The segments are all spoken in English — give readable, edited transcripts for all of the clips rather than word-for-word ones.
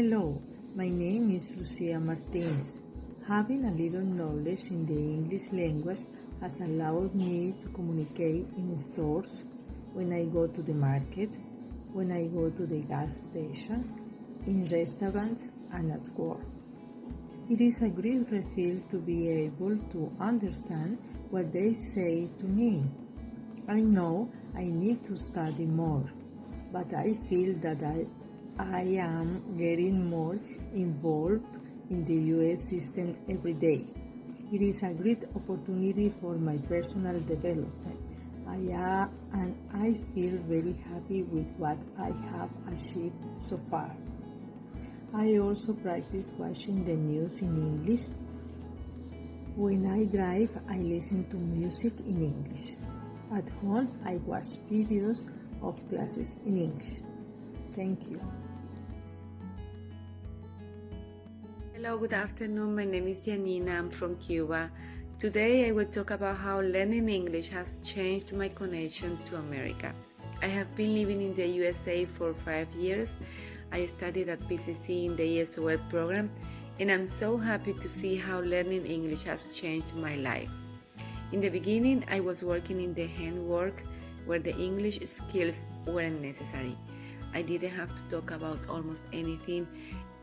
Hello, my name is Lucia Martinez. Having a little knowledge in the English language has allowed me to communicate in stores, when I go to the market, when I go to the gas station, in restaurants and at work. It is a great relief to be able to understand what they say to me. I know I need to study more, but I feel that I am getting more involved in the US system every day. It is a great opportunity for my personal development. I feel very happy with what I have achieved so far. I also practice watching the news in English. When I drive, I listen to music in English. At home, I watch videos of classes in English. Thank you. Hello, good afternoon. My name is Janina. I'm from Cuba. Today I will talk about how learning English has changed my connection to America. I have been living in the USA for 5 years. I studied at PCC in the ESOL program, and I'm so happy to see how learning English has changed my life. In the beginning, I was working in the handwork where the English skills weren't necessary. I didn't have to talk about almost anything,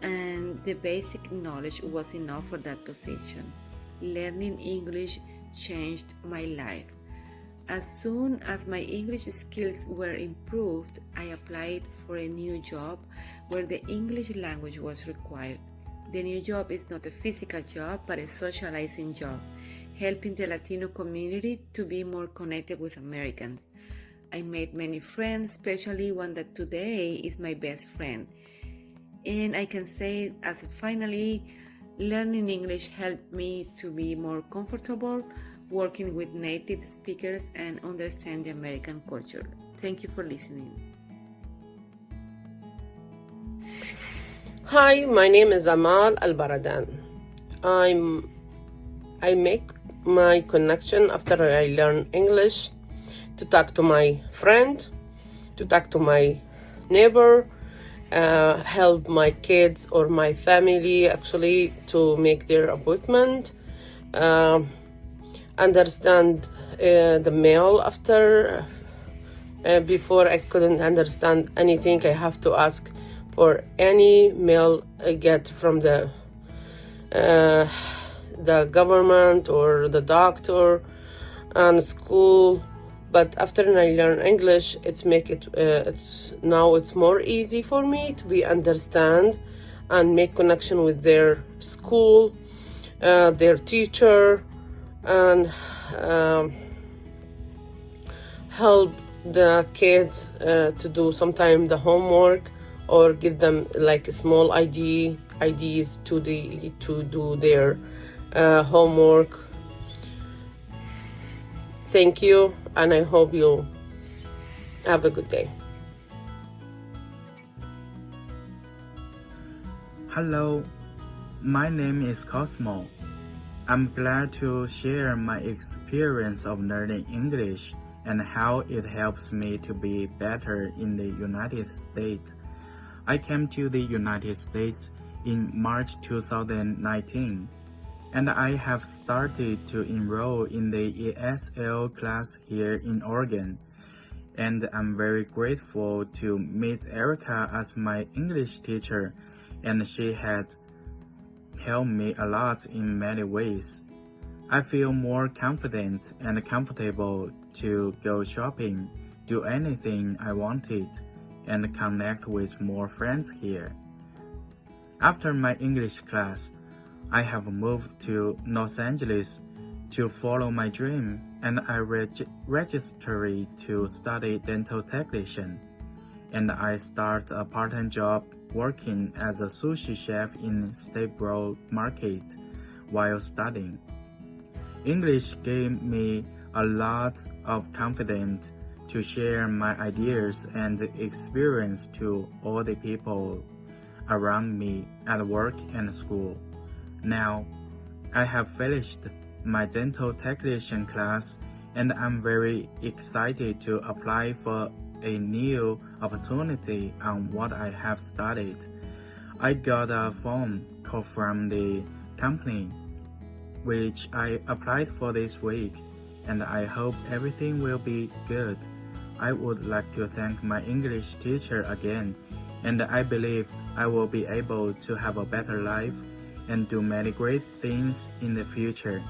and the basic knowledge was enough for that position. Learning English changed my life. As soon as my English skills were improved, I applied for a new job where the English language was required. The new job is not a physical job, but a socializing job, helping the Latino community to be more connected with Americans. I made many friends, especially one that today is my best friend. And I can say, as finally, learning English helped me to be more comfortable working with native speakers and understand the American culture. Thank you for listening. Hi, my name is Amal Al-Baradan. I make my connection after I learn English to talk to my friend, to talk to my neighbor, help my kids or my family actually to make their appointment, understand the mail after. Before I couldn't understand anything. I have to ask for any mail I get from the government or the doctor and school. But after I learn English, it's more easy for me to be understand and make connection with their school, their teacher, and help the kids to do sometime the homework or give them like small IDs to do their homework. Thank you, and I hope you have a good day. Hello, my name is Cosmo. I'm glad to share my experience of learning English and how it helps me to be better in the United States. I came to the United States in March 2019, and I have started to enroll in the ESL class here in Oregon. And I'm very grateful to meet Erica as my English teacher, and she had helped me a lot in many ways. I feel more confident and comfortable to go shopping, do anything I wanted, and connect with more friends here. After my English class, I have moved to Los Angeles to follow my dream, and I registered to study dental technician, and I start a part-time job working as a sushi chef in Statesboro Market while studying. English gave me a lot of confidence to share my ideas and experience to all the people around me at work and school. Now, I have finished my dental technician class, and I'm very excited to apply for a new opportunity on what I have studied. I got a phone call from the company, which I applied for this week, and I hope everything will be good. I would like to thank my English teacher again, and I believe I will be able to have a better life and do many great things in the future.